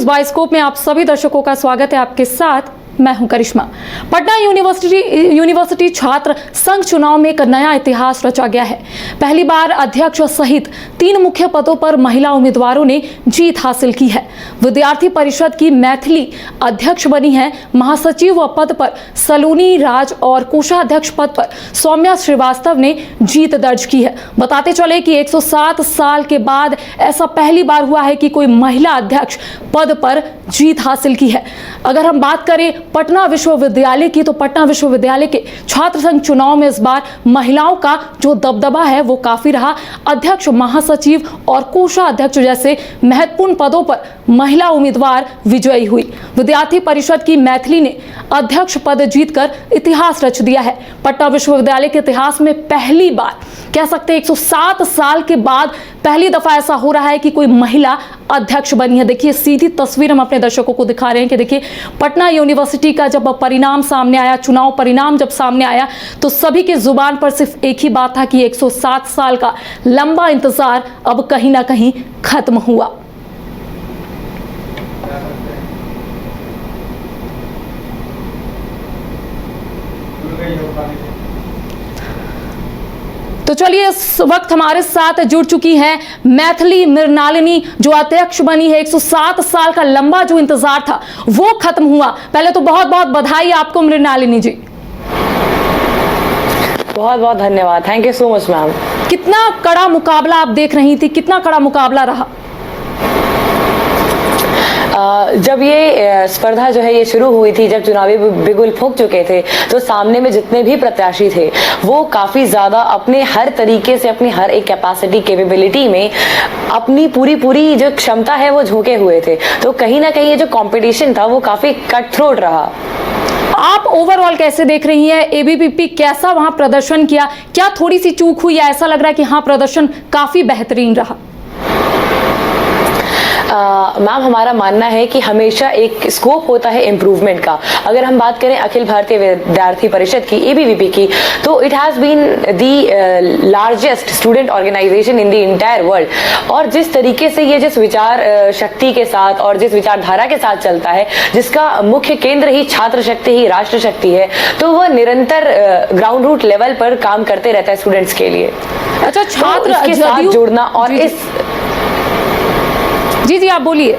Bioscope में आप सभी दर्शकों का स्वागत है। आपके साथ मैं हूं करिश्मा। पटना यूनिवर्सिटी छात्र संघ चुनाव में एक नया इतिहास रचा गया है। पहली बार अध्यक्ष सहित 3 मुख्य पदों पर महिला उम्मीदवारों ने जीत हासिल की है। विद्यार्थी परिषद की मैथिली अध्यक्ष बनी है। महासचिव पद पर सलोनी राज और कोषाध्यक्ष पद पर सौम्या श्रीवास्तव ने जीत दर्ज की है। बताते चले कि 107 साल के बाद ऐसा पहली बार हुआ है कि कोई महिला अध्यक्ष पद पर जीत हासिल की है। अगर हम बात करें पटना विश्वविद्यालय की, तो पटना विश्वविद्यालय के छात्र संघ चुनाव में इस बार महिलाओं का जो दबदबा है वो काफी रहा। अध्यक्ष, महासचिव और कोषाध्यक्ष जैसे महत्वपूर्ण पदों पर महिला उम्मीदवार विजयी हुई। विद्यार्थी परिषद की मैथिली ने अध्यक्ष पद जीतकर इतिहास रच दिया है। पटना विश्वविद्यालय के इतिहास में पहली बार, कह सकते हैं 107 साल के बाद पहली दफा ऐसा हो रहा है कि कोई महिला अध्यक्ष बनी है। देखिए सीधी तस्वीर हम अपने दर्शकों को दिखा रहे हैं कि देखिए पटना यूनिवर्सिटी का जब परिणाम सामने आया, चुनाव परिणाम जब सामने आया, तो सभी के जुबान पर सिर्फ एक ही बात था कि 107 साल का लंबा इंतजार अब कहीं ना कहीं खत्म हुआ। तो चलिए, इस वक्त हमारे साथ जुड़ चुकी हैं मैथिली मृणालिनी, जो अध्यक्ष बनी है। 107 साल का लंबा जो इंतजार था वो खत्म हुआ। पहले तो बहुत बहुत बधाई आपको मृणालिनी जी। बहुत बहुत धन्यवाद, thank you so much ma'am. कितना कड़ा मुकाबला आप देख रही थी, कितना कड़ा मुकाबला रहा? जब ये स्पर्धा जो है ये शुरू हुई थी, जब चुनावी बिगुल फूंक चुके थे, तो सामने में जितने भी प्रत्याशी थे वो काफी ज्यादा अपने हर तरीके से, अपनी हर एक कैपेसिटी, कैपेबिलिटी में अपनी पूरी जो क्षमता है वो झोंके हुए थे। तो कहीं ना कहीं ये जो कंपटीशन था वो काफी कट थ्रोट रहा। आप ओवरऑल कैसे देख रही हैं? एबीवीपी कैसा वहां प्रदर्शन किया? क्या थोड़ी सी चूक हुई या ऐसा लग रहा है कि हाँ प्रदर्शन काफी बेहतरीन रहा? मैम, हमारा मानना है कि हमेशा एक स्कोप होता है इम्प्रूवमेंट का। अगर हम बात करें अखिल भारतीय विद्यार्थी परिषद की, एबीवीपी की, तो it has been the largest student organisation in the entire world. और जिस तरीके से ये जिस विचार शक्ति के साथ और जिस विचारधारा के साथ चलता है, जिसका मुख्य केंद्र ही छात्र शक्ति ही राष्ट्र शक्ति है, तो वह निरंतर ग्राउंड रूट लेवल पर काम करते रहता है स्टूडेंट्स के लिए। अच्छा, छात्र तो इसके साथ जुड़ना और इस जी आप बोलिए।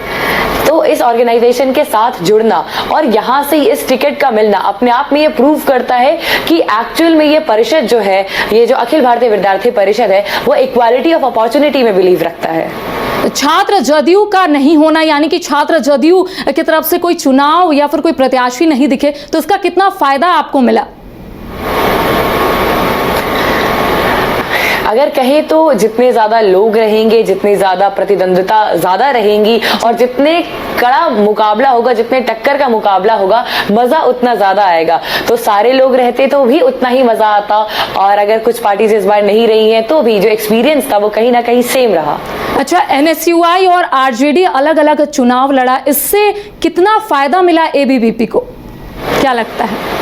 तो इस ऑर्गेनाइजेशन के साथ जुड़ना और यहाँ से इस टिकट का मिलना अपने आप में ये प्रूव करता है कि एक्चुअल में ये परिषद जो है, ये जो अखिल भारतीय विद्यार्थी परिषद है, वो इक्वालिटी ऑफ अपॉर्चुनिटी में बिलीव रखता है। छात्र जदयू का नहीं होना, यानी कि छात्र जदयू की तरफ से कोई चुनाव या फिर कोई प्रत्याशी नहीं दिखे, तो इसका कितना फायदा आपको मिला? अगर कहें तो जितने ज्यादा लोग रहेंगे, जितनी ज्यादा प्रतिद्वंद्विता ज्यादा रहेंगी और जितने कड़ा मुकाबला होगा, जितने टक्कर का मुकाबला होगा, मजा उतना ज्यादा आएगा। तो सारे लोग रहते तो भी उतना ही मजा आता, और अगर कुछ पार्टीज इस बार नहीं रही हैं तो भी जो एक्सपीरियंस था वो कहीं ना कहीं सेम रहा। अच्छा, एनएसयूआई और आरजेडी अलग अलग चुनाव लड़ा, इससे कितना फायदा मिला एबीवीपी को, क्या लगता है?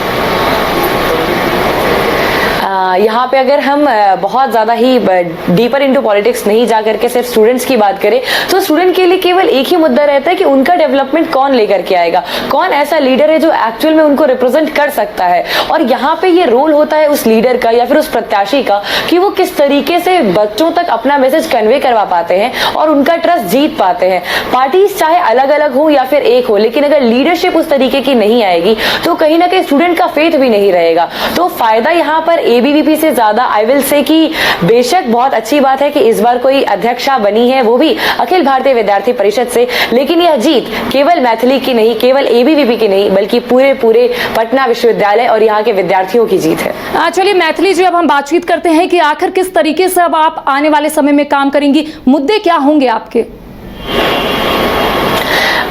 यहाँ पे अगर हम बहुत ज्यादा ही डीपर इनटू पॉलिटिक्स नहीं जा करके सिर्फ स्टूडेंट्स की बात करें, तो स्टूडेंट के लिए केवल एक ही मुद्दा रहता है कि उनका डेवलपमेंट कौन लेकर के आएगा, कौन ऐसा लीडर है जो एक्चुअल में उनको रिप्रेजेंट कर सकता है। और यहाँ पे ये रोल होता है उस लीडर का या फिर उस प्रत्याशी का कि वो किस तरीके से बच्चों तक अपना मैसेज कन्वे करवा पाते हैं और उनका ट्रस्ट जीत पाते हैं। पार्टीज चाहे अलग अलग हो या फिर एक हो, लेकिन अगर लीडरशिप उस तरीके की नहीं आएगी तो कहीं ना कहीं स्टूडेंट का फेथ भी नहीं रहेगा। तो फायदा यहाँ पर एबीवीपी से ज्यादा आई विल से कि बेशक बहुत अच्छी बात है कि इस बार कोई अध्यक्षा बनी है, वो भी अखिल भारतीय विद्यार्थी परिषद से, लेकिन यह जीत केवल मैथिली की नहीं, केवल एबीवीपी की नहीं, बल्कि पूरे पटना विश्वविद्यालय और यहाँ के विद्यार्थियों की जीत है। चलिए मैथिली जी, अब हम बातचीत करते हैं कि आखिर किस तरीके से अब आप आने वाले समय में काम करेंगी, मुद्दे क्या होंगे आपके?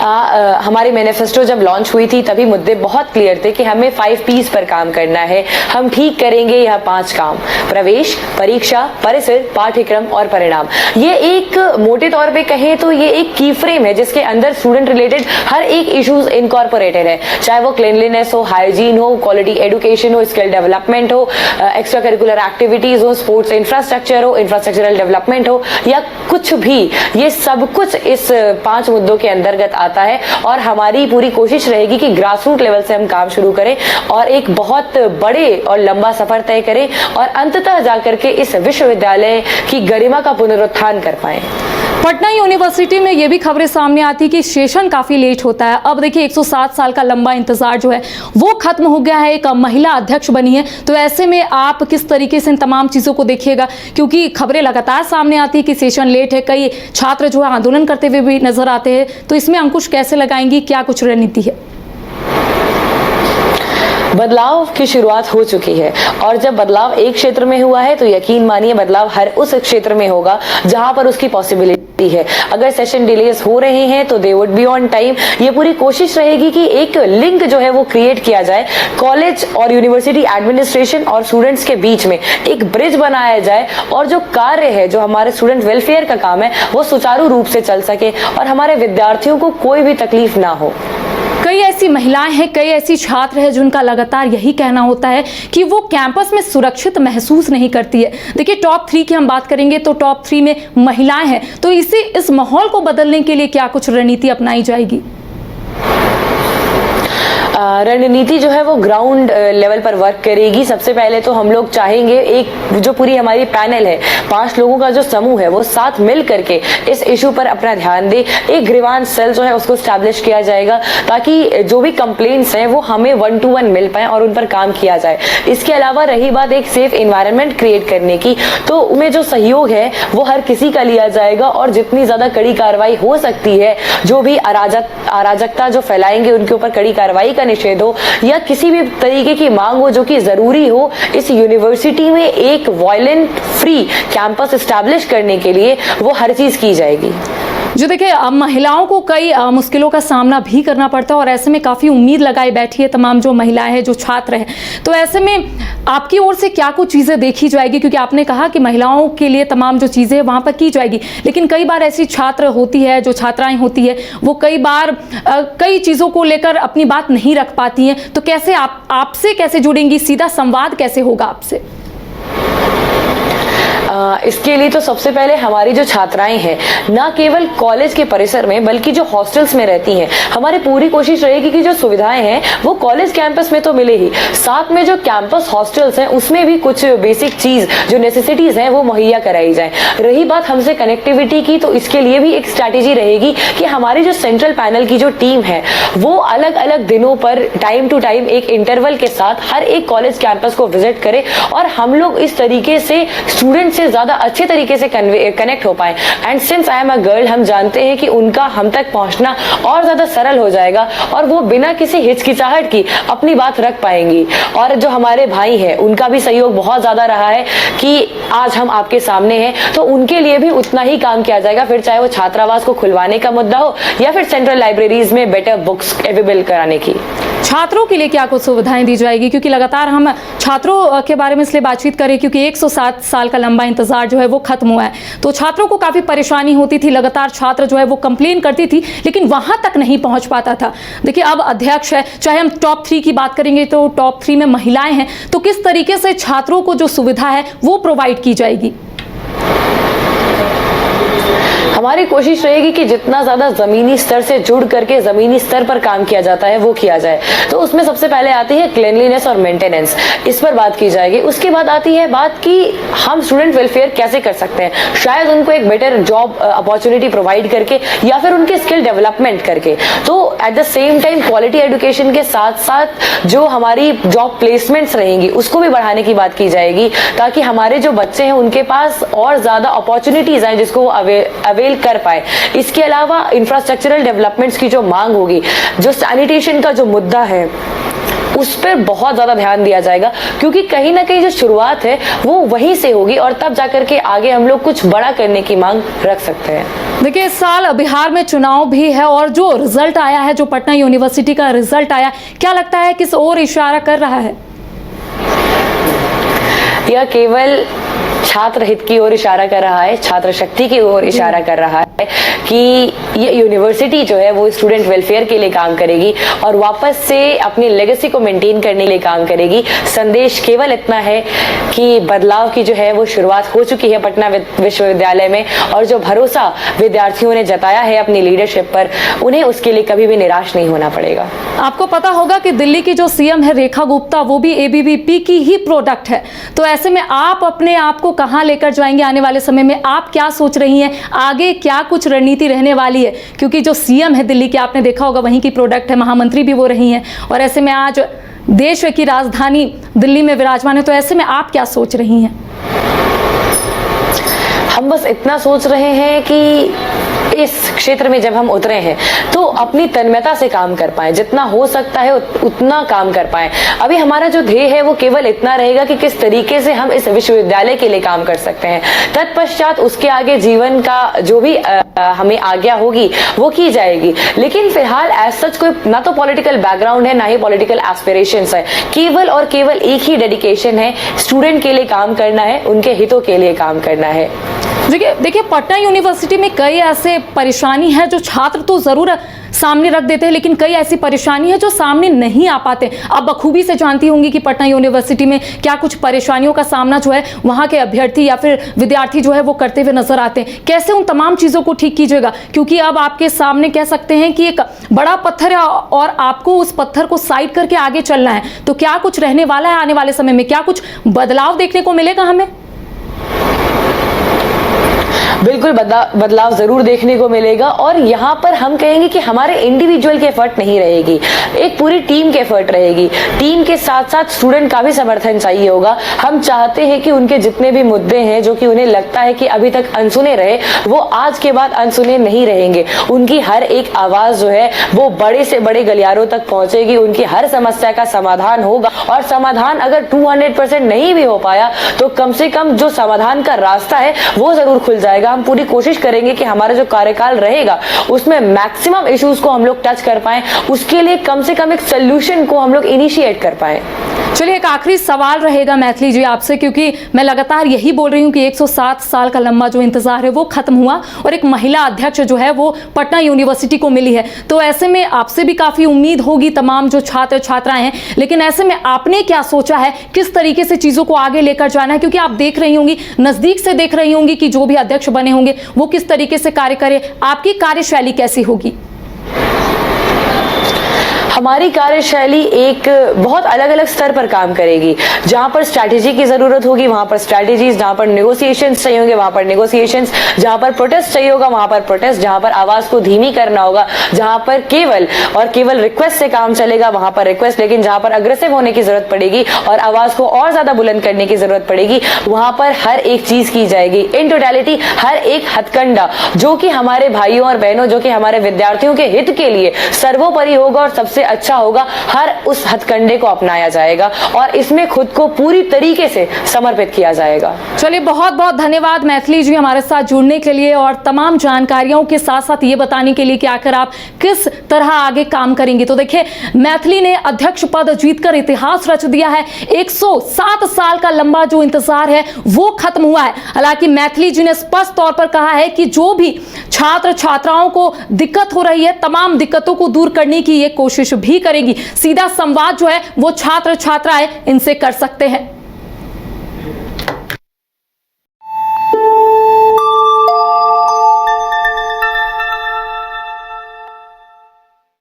हमारी मैनिफेस्टो जब लॉन्च हुई थी तभी मुद्दे बहुत क्लियर थे कि हमें 5 P's पर काम करना है। हम ठीक करेंगे यह 5 काम: प्रवेश, परीक्षा, परिसर, पाठ्यक्रम और परिणाम। ये एक मोटे तौर पे कहें तो ये एक की फ्रेम है जिसके अंदर स्टूडेंट रिलेटेड हर एक इश्यूज इनकॉर्पोरेटेड है, चाहे वो क्लीनलीनेस हो, हाइजीन हो, क्वालिटी एजुकेशन हो, स्किल डेवलपमेंट हो, एक्स्ट्रा करिकुलर एक्टिविटीज हो, स्पोर्ट्स इंफ्रास्ट्रक्चर हो, इंफ्रास्ट्रक्चरल डेवलपमेंट हो, या कुछ भी, ये सब कुछ इस 5 मुद्दों के अंतर्गत आता है। और हमारी पूरी कोशिश रहेगी कि ग्रास रूट लेवल से हम काम शुरू करें और एक बहुत बड़े और लंबा सफर तय करें और अंततः जाकर के इस विश्वविद्यालय की गरिमा का पुनरुत्थान कर पाएं। पटना यूनिवर्सिटी में ये भी खबरें सामने आती कि सेशन काफी लेट होता है। अब देखिए 107 साल का लंबा इंतजार जो है वो खत्म हो गया है, एक महिला अध्यक्ष बनी है, तो ऐसे में आप किस तरीके से इन तमाम चीजों को देखिएगा, क्योंकि खबरें लगातार सामने आती है कि सेशन लेट है, कई छात्र जो है आंदोलन करते हुए भी नजर आते हैं, तो इसमें अंकुश कैसे लगाएंगी, क्या कुछ रणनीति है? बदलाव की शुरुआत हो चुकी है और जब बदलाव एक क्षेत्र में हुआ है तो यकीन मानिए बदलाव हर उस क्षेत्र में होगा जहां पर उसकी पॉसिबिलिटी है। अगर सेशन डिलेज हो रहे हैं तो they would be on time. ये पूरी कोशिश रहेगी कि एक लिंक जो है वो क्रिएट किया जाए, कॉलेज और यूनिवर्सिटी एडमिनिस्ट्रेशन और स्टूडेंट्स के बीच में एक ब्रिज बनाया जाए और जो कार्य है, जो हमारे स्टूडेंट वेलफेयर का काम है, वो सुचारू रूप से चल सके और हमारे विद्यार्थियों को कोई भी तकलीफ ना हो। कई ऐसी महिलाएं हैं, कई ऐसी छात्र हैं जिनका लगातार यही कहना होता है कि वो कैंपस में सुरक्षित महसूस नहीं करती है। देखिए टॉप 3 की हम बात करेंगे तो टॉप 3 में महिलाएं हैं, तो इस माहौल को बदलने के लिए क्या कुछ रणनीति अपनाई जाएगी? रणनीति जो है वो ग्राउंड लेवल पर वर्क करेगी। सबसे पहले तो हम लोग चाहेंगे एक जो पूरी हमारी पैनल है, 5 लोगों का जो समूह है, वो साथ मिल करके इस इशू पर अपना ध्यान दे। एक ग्रीवांस सेल जो है उसको स्टैब्लिश किया जाएगा ताकि जो भी कंप्लेंट्स हैं वो हमें 1 to 1 मिल पाए और उन पर काम किया जाए। इसके अलावा रही बात एक सेफ एनवायरनमेंट क्रिएट करने की, तो उनमें जो सहयोग है वो हर किसी का लिया जाएगा और जितनी ज्यादा कड़ी कार्रवाई हो सकती है, जो भी अराजकता जो फैलाएंगे उनके ऊपर कड़ी कार्रवाई का निषेध हो या किसी भी तरीके की मांग हो जो कि जरूरी हो, इस यूनिवर्सिटी में एक वायलेंट फ्री कैंपस एस्टैब्लिश करने के लिए वो हर चीज की जाएगी। जो देखिए महिलाओं को कई मुश्किलों का सामना भी करना पड़ता है और ऐसे में काफ़ी उम्मीद लगाई बैठी है तमाम जो महिलाएं हैं, जो छात्र हैं, तो ऐसे में आपकी ओर से क्या कुछ चीज़ें देखी जाएगी? क्योंकि आपने कहा कि महिलाओं के लिए तमाम जो चीज़ें वहाँ पर की जाएगी, लेकिन कई बार ऐसी छात्र होती है, जो छात्राएं होती है, वो कई बार कई चीज़ों को लेकर अपनी बात नहीं रख पाती हैं, तो कैसे आपसे कैसे जुड़ेंगी, सीधा संवाद कैसे होगा आपसे? इसके लिए तो सबसे पहले हमारी जो छात्राएं हैं, ना केवल कॉलेज के परिसर में बल्कि जो हॉस्टल्स में रहती हैं, हमारी पूरी कोशिश रहेगी कि जो सुविधाएं हैं वो कॉलेज कैंपस में तो मिले ही, साथ में जो कैंपस हॉस्टल्स हैं उसमें भी कुछ बेसिक चीज जो नेसेसिटीज हैं वो मुहैया कराई जाए। रही बात हमसे कनेक्टिविटी की, तो इसके लिए भी एक स्ट्रैटेजी रहेगी कि हमारी जो सेंट्रल पैनल की जो टीम है वो अलग अलग दिनों पर टाइम टू टाइम एक इंटरवल के साथ हर एक कॉलेज कैंपस को विजिट करे और हम लोग इस तरीके से स्टूडेंट से ज्यादा अच्छे तरीके से कनेक्ट हो पाए। And since I am a girl, हम जानते हैं कि उनका हम तक पहुंचना और ज्यादा सरल हो जाएगा और वो बिना किसी हिचकिचाहट की अपनी बात रख पाएंगी। और जो हमारे भाई हैं उनका भी सहयोग बहुत ज्यादा रहा है कि आज हम आपके सामने हैं, तो उनके लिए भी उतना ही काम किया जाएगा, फिर चाहे वो छात्रावास को खुलवाने का मुद्दा हो या फिर सेंट्रल लाइब्रेरीज में बेटर बुक्स अवेलेबल कराने की। छात्रों के लिए क्या कुछ सुविधाएं दी जाएगी? क्योंकि लगातार हम छात्रों के बारे में इसलिए बातचीत करें क्योंकि 107 साल का लंबा इंतजार जो है वो खत्म हुआ है, तो छात्रों को काफी परेशानी होती थी, लगातार छात्र जो है वो कंप्लेन करती थी लेकिन वहां तक नहीं पहुंच पाता था। देखिए अब अध्यक्ष है, चाहे हम टॉप 3 की बात करेंगे तो टॉप 3 में महिलाएं हैं, तो किस तरीके से छात्रों को जो सुविधा है वो प्रोवाइड की जाएगी? हमारी कोशिश रहेगी कि जितना ज्यादा जमीनी स्तर से जुड़ करके जमीनी स्तर पर काम किया जाता है वो किया जाए। तो उसमें सबसे पहले आती है क्लीनलीनेस और मेंटेनेंस, इस पर बात की जाएगी। उसके बाद आती है बात कि हम स्टूडेंट वेलफेयर कैसे कर सकते हैं, शायद उनको एक बेटर जॉब अपॉर्चुनिटी प्रोवाइड करके या फिर उनके स्किल डेवलपमेंट करके। तो at the same time quality education के साथ साथ जो हमारी जॉब प्लेसमेंट्स रहेंगी उसको भी बढ़ाने की बात की जाएगी, ताकि हमारे जो बच्चे हैं उनके पास और ज्यादा अपॉर्चुनिटीज आए जिसको वो अवेल कर पाए। इसके अलावा इंफ्रास्ट्रक्चरल डेवलपमेंट्स की जो मांग होगी, जो सैनिटेशन का जो मुद्दा है उस पर बहुत ज्यादा ध्यान दिया जाएगा, क्योंकि कहीं ना कहीं जो शुरुआत है वो वहीं से होगी और तब जाकर के आगे हम लोग कुछ बड़ा करने की मांग रख सकते हैं। देखिए इस साल बिहार में चुनाव भी है और जो रिजल्ट आया है, जो पटना यूनिवर्सिटी का रिजल्ट आया, क्या लगता है किस ओर इशारा कर रहा है? यह केवल छात्र हित की ओर इशारा कर रहा है, छात्र शक्ति की ओर इशारा कर रहा है। कि ये यूनिवर्सिटी जो है वो स्टूडेंट वेलफेयर के लिए काम करेगी और वापस से अपनी लेगेसी को मेंटेन करने के लिए काम करेगी। संदेश केवल इतना है कि बदलाव की जो है वो शुरुआत हो चुकी है पटना विश्वविद्यालय में, और जो भरोसा विद्यार्थियों ने जताया है अपनी लीडरशिप पर, उन्हें उसके लिए कभी भी निराश नहीं होना पड़ेगा। आपको पता होगा कि दिल्ली की जो सीएम है रेखा गुप्ता, वो भी एबीवीपी की ही प्रोडक्ट है। तो ऐसे में आप अपने आप को कहां लेकर जाएंगे आने वाले समय में? आप क्या सोच रही हैं, आगे क्या कुछ रणनीति रहने वाली है? क्योंकि जो सीएम है दिल्ली की, आपने देखा होगा वहीं की प्रोडक्ट है, महामंत्री भी वो रही हैं, और ऐसे में आज देश की राजधानी दिल्ली में विराजमान है। तो ऐसे में आप क्या सोच रही हैं? हम बस इतना सोच रहे हैं कि इस क्षेत्र में जब हम उतरे हैं तो अपनी तन्मयता से काम कर पाएं, जितना हो सकता है उतना काम कर पाएं। अभी हमारा जो ध्येय है वो केवल इतना रहेगा कि किस तरीके से हम इस विश्वविद्यालय के लिए काम कर सकते हैं। तत्पश्चात उसके आगे जीवन का जो भी हमें आज्ञा होगी वो की जाएगी। लेकिन फिलहाल एज सच कोई ना तो पॉलिटिकल बैकग्राउंड है, ना ही पॉलिटिकल एस्पिरेशंस है। केवल और केवल एक ही डेडिकेशन है, स्टूडेंट के लिए काम करना है, उनके हितों के लिए काम करना है। देखिए पटना यूनिवर्सिटी में कई ऐसे परेशानी है जो छात्र तो जरूर सामने रख देते हैं, लेकिन कई ऐसी परेशानी है जो सामने नहीं आ पाते। आप बखूबी से जानती होंगी कि पटना यूनिवर्सिटी में क्या कुछ परेशानियों का सामना जो है वहां के अभ्यर्थी या फिर विद्यार्थी जो है वो करते हुए नजर आते हैं। कैसे उन तमाम चीजों को ठीक कीजिएगा? क्योंकि अब आपके सामने कह सकते हैं कि एक बड़ा पत्थर है और आपको उस पत्थर को साइड करके आगे चलना है। तो क्या कुछ रहने वाला है आने वाले समय में? क्या कुछ बदलाव देखने को मिलेगा हमें? बिल्कुल बदलाव जरूर देखने को मिलेगा, और यहाँ पर हम कहेंगे कि हमारे इंडिविजुअल की एफर्ट नहीं रहेगी, एक पूरी टीम की एफर्ट रहेगी। टीम के साथ साथ स्टूडेंट का भी समर्थन चाहिए होगा। हम चाहते हैं कि उनके जितने भी मुद्दे हैं जो कि उन्हें लगता है कि अभी तक अनसुने रहे, वो आज के बाद अनसुने नहीं रहेंगे। उनकी हर एक आवाज जो है वो बड़े से बड़े गलियारों तक पहुंचेगी, उनकी हर समस्या का समाधान होगा। और समाधान अगर 200% नहीं भी हो पाया तो कम से कम जो समाधान का रास्ता है वो जरूर खुल जाएगा। हम पूरी कोशिश करेंगे कि हमारा जो कार्यकाल रहेगा उसमें मैक्सिमम इश्यूज को हम लोग टच कर पाएं, उसके लिए कम से कम एक सोल्यूशन को हम लोग इनिशिएट कर पाएं। चलिए, एक आखिरी सवाल रहेगा मैथिली जी आपसे, क्योंकि मैं लगातार यही बोल रही हूँ कि 107 साल का लंबा जो इंतजार है वो खत्म हुआ और एक महिला अध्यक्ष जो है वो पटना यूनिवर्सिटी को मिली है। तो ऐसे में आपसे भी काफी उम्मीद होगी तमाम जो छात्र छात्राएं हैं, लेकिन ऐसे में आपने क्या सोचा है, किस तरीके से चीजों को आगे लेकर जाना है? क्योंकि आप देख रही होंगी, नजदीक से देख रही होंगी कि जो भी अध्यक्ष बने होंगे वो किस तरीके से कार्य करे, आपकी कार्यशैली कैसी होगी? हमारी कार्यशैली एक बहुत अलग अलग स्तर पर काम करेगी। जहां पर स्ट्रैटेजी की जरूरत होगी वहां पर स्ट्रैटेजीज, जहां पर नेगोशिएशंस चाहिए होंगे वहां पर नेगोशिएशंस, जहां पर प्रोटेस्ट चाहिए होगा वहां पर प्रोटेस्ट, जहां पर आवाज को धीमी करना होगा, जहां पर केवल और केवल रिक्वेस्ट से काम चलेगा वहां पर रिक्वेस्ट, लेकिन जहां पर अग्रेसिव होने की जरूरत पड़ेगी और आवाज को और ज्यादा बुलंद करने की जरूरत पड़ेगी वहां पर हर एक चीज की जाएगी। इन टोटलिटी हर एक हथकंडा जो कि हमारे भाइयों और बहनों, जो कि हमारे विद्यार्थियों के हित के लिए सर्वोपरि होगा और सबसे अच्छा होगा, हर उस हथकंडे को अपनाया जाएगा और इसमें खुद को पूरी तरीके से समर्पित किया जाएगा। चलिए, बहुत बहुत धन्यवाद मैथिली जी हमारे साथ जुड़ने के लिए और तमाम जानकारियों के साथ साथ ये बताने के लिए कि आखिर आप किस तरह आगे काम करेंगे। तो देखिए, मैथिली ने अध्यक्ष पद जीतकर इतिहास रच दिया है। 107 साल का लंबा जो इंतजार है वो खत्म हुआ है। हालांकि मैथिली जी ने स्पष्ट तौर पर कहा है कि जो भी छात्र छात्राओं को दिक्कत हो रही है, तमाम दिक्कतों को दूर करने की ये कोशिश भी करेगी। सीधा संवाद जो है वो छात्र छात्राएं इनसे कर सकते हैं।